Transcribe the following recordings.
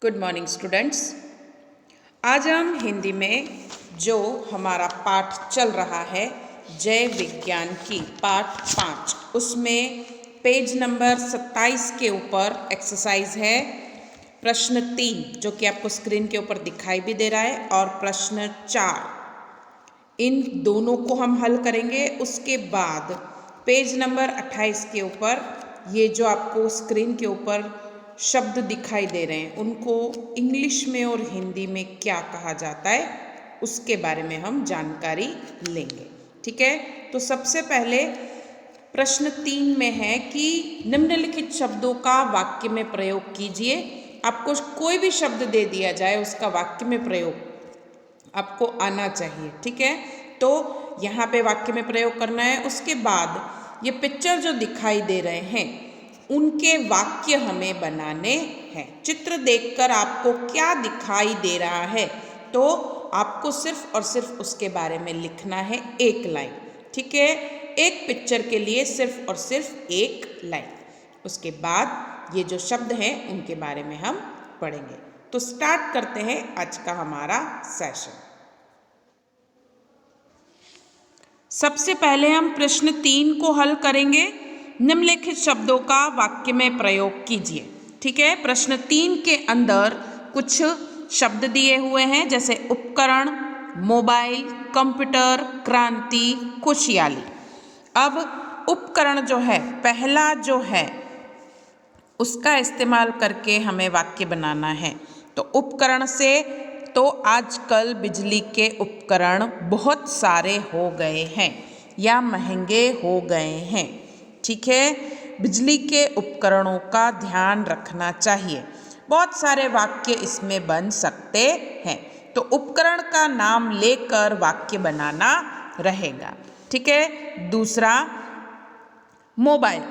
Good morning students. आज हम हिंदी में जो हमारा पाठ चल रहा है जय विज्ञान की पाठ 5 उसमें पेज नंबर 27 के ऊपर एक्सरसाइज है प्रश्न 3 जो कि आपको स्क्रीन के ऊपर दिखाई भी दे रहा है और प्रश्न 4 इन दोनों को हम हल करेंगे। उसके बाद पेज नंबर 28 के ऊपर ये जो आपको स्क्रीन के ऊपर शब्द दिखाई दे रहे हैं उनको इंग्लिश में और हिंदी में क्या कहा जाता है उसके बारे में हम जानकारी लेंगे। ठीक है, तो सबसे पहले प्रश्न 3 में है कि निम्नलिखित शब्दों का वाक्य में प्रयोग कीजिए। आपको कोई भी शब्द दे दिया जाए उसका वाक्य में प्रयोग आपको आना चाहिए। ठीक है, तो यहाँ पे वाक्य में प्रयोग करना है। उसके बाद ये पिक्चर जो दिखाई दे रहे हैं उनके वाक्य हमें बनाने हैं। चित्र देखकर आपको क्या दिखाई दे रहा है तो आपको सिर्फ और सिर्फ उसके बारे में लिखना है एक लाइन। ठीक है, एक पिक्चर के लिए सिर्फ और सिर्फ एक लाइन। उसके बाद ये जो शब्द हैं उनके बारे में हम पढ़ेंगे। तो स्टार्ट करते हैं आज का हमारा सेशन। सबसे पहले हम प्रश्न 3 को हल करेंगे। निम्नलिखित शब्दों का वाक्य में प्रयोग कीजिए। ठीक है, प्रश्न 3 के अंदर कुछ शब्द दिए हुए हैं जैसे उपकरण, मोबाइल, कंप्यूटर, क्रांति, खुशहाली। अब उपकरण जो है पहला जो है उसका इस्तेमाल करके हमें वाक्य बनाना है। तो उपकरण से तो आजकल बिजली के उपकरण बहुत सारे हो गए हैं या महंगे हो गए हैं। ठीक है, बिजली के उपकरणों का ध्यान रखना चाहिए। बहुत सारे वाक्य इसमें बन सकते हैं। तो उपकरण का नाम लेकर वाक्य बनाना रहेगा। ठीक है, दूसरा मोबाइल।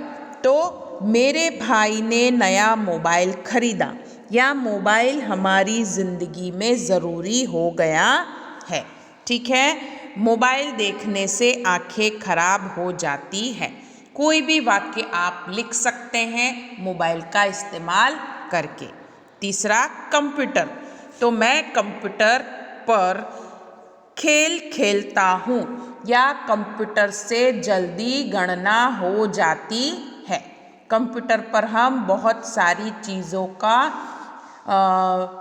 तो मेरे भाई ने नया मोबाइल खरीदा या मोबाइल हमारी ज़िंदगी में ज़रूरी हो गया है। ठीक है, मोबाइल देखने से आंखें खराब हो जाती है। कोई भी वाक्य आप लिख सकते हैं मोबाइल का इस्तेमाल करके। तीसरा कंप्यूटर। तो मैं कंप्यूटर पर खेल खेलता हूँ या कंप्यूटर से जल्दी गणना हो जाती है। कंप्यूटर पर हम बहुत सारी चीज़ों का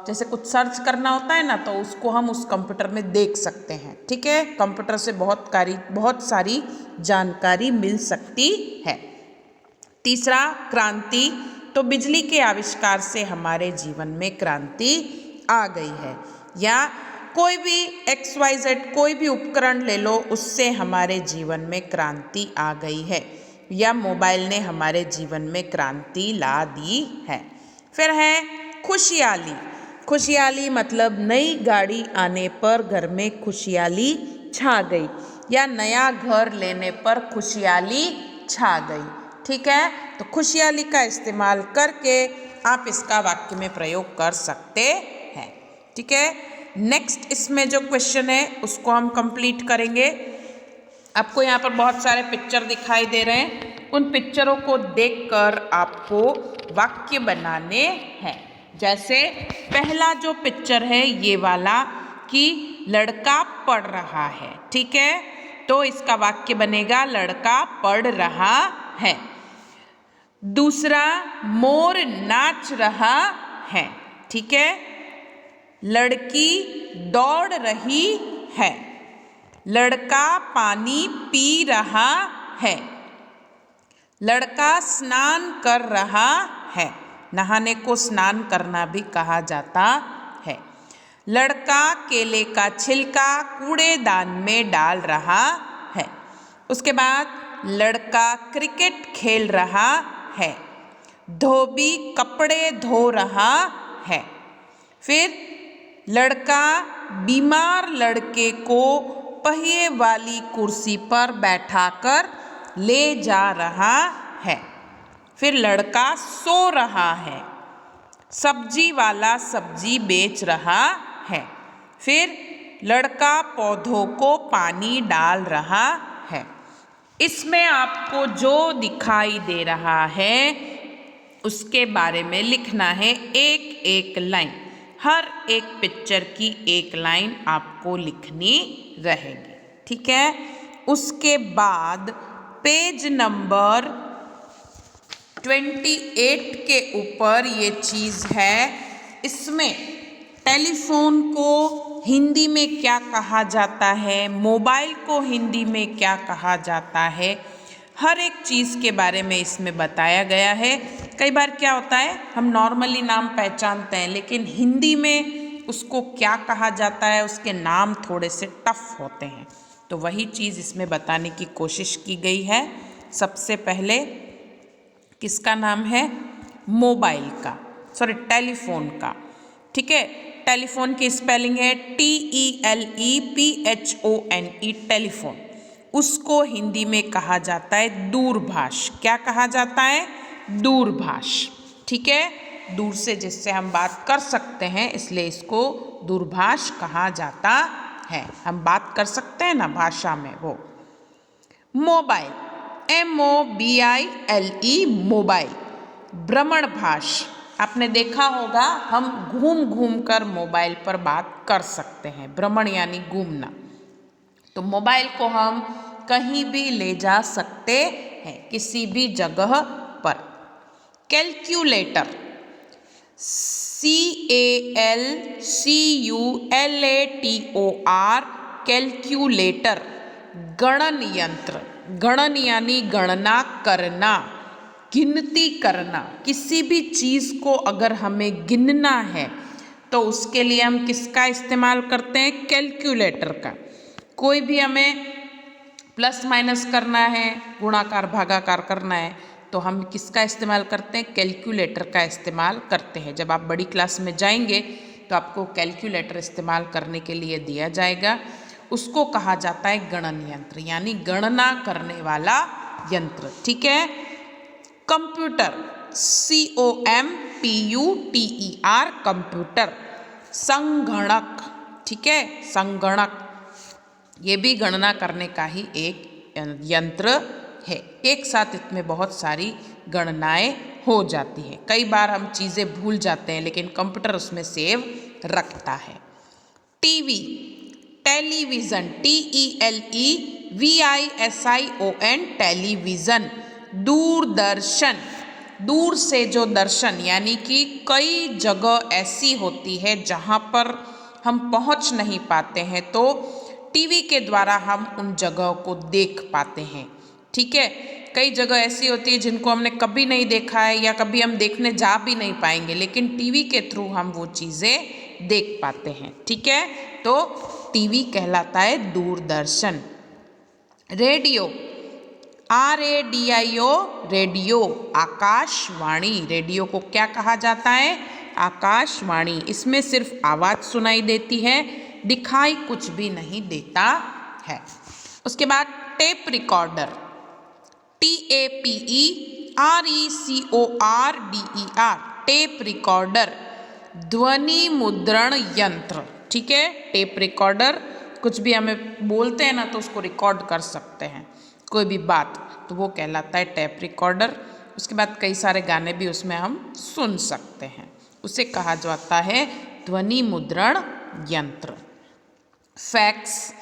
जैसे कुछ सर्च करना होता है ना तो उसको हम उस कंप्यूटर में देख सकते हैं। ठीक है, कंप्यूटर से बहुत सारी जानकारी मिल सकती है। तीसरा क्रांति। तो बिजली के आविष्कार से हमारे जीवन में क्रांति आ गई है। या कोई भी XYZ कोई भी उपकरण ले लो उससे हमारे जीवन में क्रांति आ गई है या मोबाइल ने हमारे जीवन में क्रांति ला दी है। फिर है खुशहाली। खुशहाली मतलब नई गाड़ी आने पर घर में खुशहाली छा गई या नया घर लेने पर खुशहाली छा गई। ठीक है, तो खुशहाली का इस्तेमाल करके आप इसका वाक्य में प्रयोग कर सकते हैं। ठीक है, नेक्स्ट इसमें जो क्वेश्चन है उसको हम कंप्लीट करेंगे। आपको यहाँ पर बहुत सारे पिक्चर दिखाई दे रहे हैं। उन पिक्चरों को देखकर आपको वाक्य बनाने हैं। जैसे पहला जो पिक्चर है ये वाला कि लड़का पढ़ रहा है। ठीक है, तो इसका वाक्य बनेगा लड़का पढ़ रहा है। दूसरा मोर नाच रहा है। ठीक है, लड़की दौड़ रही है। लड़का पानी पी रहा है। लड़का स्नान कर रहा है। नहाने को स्नान करना भी कहा जाता है। लड़का केले का छिलका कूड़ेदान में डाल रहा है। उसके बाद लड़का क्रिकेट खेल रहा है। धोबी कपड़े धो रहा है। फिर लड़का बीमार लड़के को पहिए वाली कुर्सी पर बैठाकर ले जा रहा है। फिर लड़का सो रहा है। सब्जी वाला सब्जी बेच रहा है। फिर लड़का पौधों को पानी डाल रहा है। इसमें आपको जो दिखाई दे रहा है उसके बारे में लिखना है एक एक लाइन। हर एक पिक्चर की एक लाइन आपको लिखनी रहेगी, ठीक है। उसके बाद पेज नंबर 28 के ऊपर ये चीज़ है, इसमें टेलीफोन को हिंदी में क्या कहा जाता है, मोबाइल को हिंदी में क्या कहा जाता है, हर एक चीज़ के बारे में इसमें बताया गया है। कई बार क्या होता है, हम नॉर्मली नाम पहचानते हैं, लेकिन हिंदी में उसको क्या कहा जाता है, उसके नाम थोड़े से टफ होते हैं, तो वही चीज़ इसमें बताने की कोशिश की गई है। सबसे पहले किसका नाम है, मोबाइल का, सॉरी टेलीफोन का, ठीक है। टेलीफोन की स्पेलिंग है TELEPHONE, टेलीफोन। उसको हिंदी में कहा जाता है दूरभाष। क्या कहा जाता है, दूरभाष, ठीक है। दूर से जिससे हम बात कर सकते हैं, इसलिए इसको दूरभाष कहा जाता है। हम बात कर सकते हैं ना भाषा में, वो। Mobile, MOBILE, mobile. भ्रमणभाष, आपने देखा होगा हम घूम घूम कर मोबाइल पर बात कर सकते हैं, भ्रमण यानी घूमना। तो मोबाइल को हम कहीं भी ले जा सकते हैं, किसी भी जगह पर। Calculator, CALCULATOR, calculator. गणन यंत्र, गणन यानी गणना करना, गिनती करना। किसी भी चीज़ को अगर हमें गिनना है तो उसके लिए हम किसका इस्तेमाल करते हैं, कैलकुलेटर का। कोई भी हमें प्लस माइनस करना है, गुणाकार भागाकार करना है, तो हम किसका इस्तेमाल करते हैं, कैलकुलेटर का इस्तेमाल करते हैं। जब आप बड़ी क्लास में जाएंगे तो आपको कैलकुलेटर इस्तेमाल करने के लिए दिया जाएगा। उसको कहा जाता है गणन यंत्र, यानी गणना करने वाला यंत्र, ठीक है। Computer, COMPUTER, computer. संगणक, ठीक है, संगणक, ये भी गणना करने का ही एक यंत्र है। एक साथ इसमें बहुत सारी गणनाएं हो जाती हैं। कई बार हम चीज़ें भूल जाते हैं, लेकिन कंप्यूटर उसमें सेव रखता है। TV, television, TELEVISION, television. Doordarshan, दूर से जो दर्शन, यानी कि कई जगह ऐसी होती है जहाँ पर हम पहुँच नहीं पाते हैं, तो टीवी के द्वारा हम उन जगहों को देख पाते हैं, ठीक है। कई जगह ऐसी होती है जिनको हमने कभी नहीं देखा है या कभी हम देखने जा भी नहीं पाएंगे, लेकिन टीवी के थ्रू हम वो चीज़ें देख पाते हैं, ठीक है। तो टीवी कहलाता है Doordarshan. Radio, RADIO, radio. Akashvani, radio को क्या कहा जाता है, आकाशवाणी। इसमें सिर्फ आवाज़ सुनाई देती है, दिखाई कुछ भी नहीं देता है। उसके बाद tape recorder, TAPERECORDER, tape recorder. ध्वनि मुद्रण यंत्र, ठीक है। टेप रिकॉर्डर, कुछ भी हमें बोलते हैं ना तो उसको रिकॉर्ड कर सकते हैं, कोई भी बात, तो वो कहलाता है टेप रिकॉर्डर। उसके बाद कई सारे गाने भी उसमें हम सुन सकते हैं, उसे कहा जाता है ध्वनि मुद्रण यंत्र। Fax,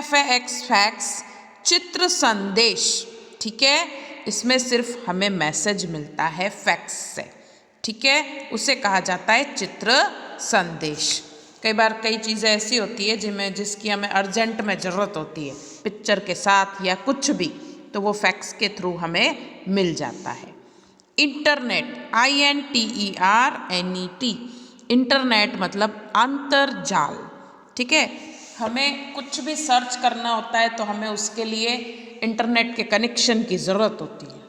FAX, fax. चित्र संदेश, ठीक है, इसमें सिर्फ हमें मैसेज मिलता है फैक्स से, ठीक है, उसे कहा जाता है चित्र संदेश। कई बार कई चीज़ें ऐसी होती है जिसकी हमें अर्जेंट में ज़रूरत होती है, पिक्चर के साथ या कुछ भी, तो वो फैक्स के थ्रू हमें मिल जाता है। इंटरनेट, INTERNET, इंटरनेट मतलब अंतर्जाल, ठीक है। हमें कुछ भी सर्च करना होता है तो हमें उसके लिए इंटरनेट के कनेक्शन की ज़रूरत होती है,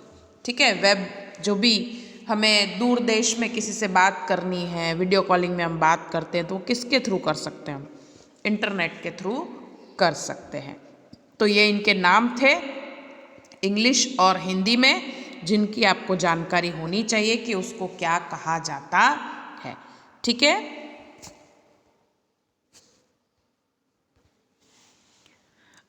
ठीक है। वेब, जो भी हमें दूर देश में किसी से बात करनी है, वीडियो कॉलिंग में हम बात करते हैं, तो वो किसके थ्रू कर सकते हैं, हम इंटरनेट के थ्रू कर सकते हैं। तो ये इनके नाम थे इंग्लिश और हिंदी में, जिनकी आपको जानकारी होनी चाहिए कि उसको क्या कहा जाता है, ठीक है।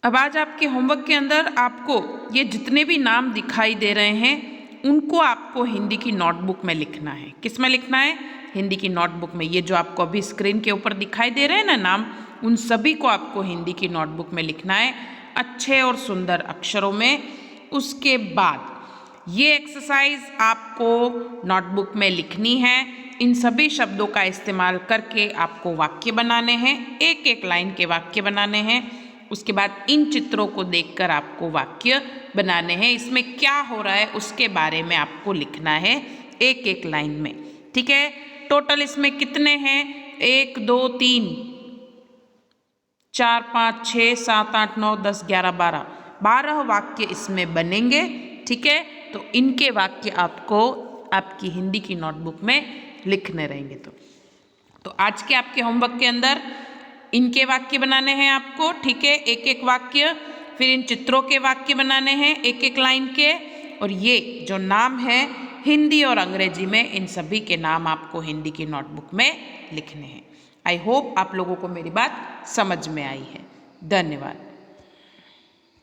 अब आज आपके होमवर्क के अंदर आपको ये जितने भी नाम दिखाई दे रहे हैं उनको आपको हिंदी की नोटबुक में लिखना है। किस में लिखना है? हिंदी की नोटबुक में। ये जो आपको अभी स्क्रीन के ऊपर दिखाई दे रहे हैं ना नाम, उन सभी को आपको हिंदी की नोटबुक में लिखना है अच्छे और सुंदर अक्षरों में। उसके बाद ये एक्सरसाइज आपको नोटबुक में लिखनी है। इन सभी शब्दों का इस्तेमाल करके आपको वाक्य बनाने हैं, एक एक लाइन के वाक्य बनाने हैं। उसके बाद इन चित्रों को देखकर आपको वाक्य बनाने हैं। इसमें क्या हो रहा है उसके बारे में आपको लिखना है एक एक लाइन में, ठीक है। टोटल इसमें कितने हैं? 1 2 3 4 5 6 7 8 9 10 11 12 वाक्य इसमें बनेंगे, ठीक है। तो इनके वाक्य आपको आपकी हिंदी की नोटबुक में लिखने रहेंगे। तो आज के आपके होमवर्क के अंदर इनके वाक्य बनाने हैं आपको, ठीक है, एक एक वाक्य। फिर इन चित्रों के वाक्य बनाने हैं एक एक लाइन के। और ये जो नाम है हिंदी और अंग्रेजी में, इन सभी के नाम आपको हिंदी की नोटबुक में लिखने हैं। आई होप आप लोगों को मेरी बात समझ में आई है। धन्यवाद।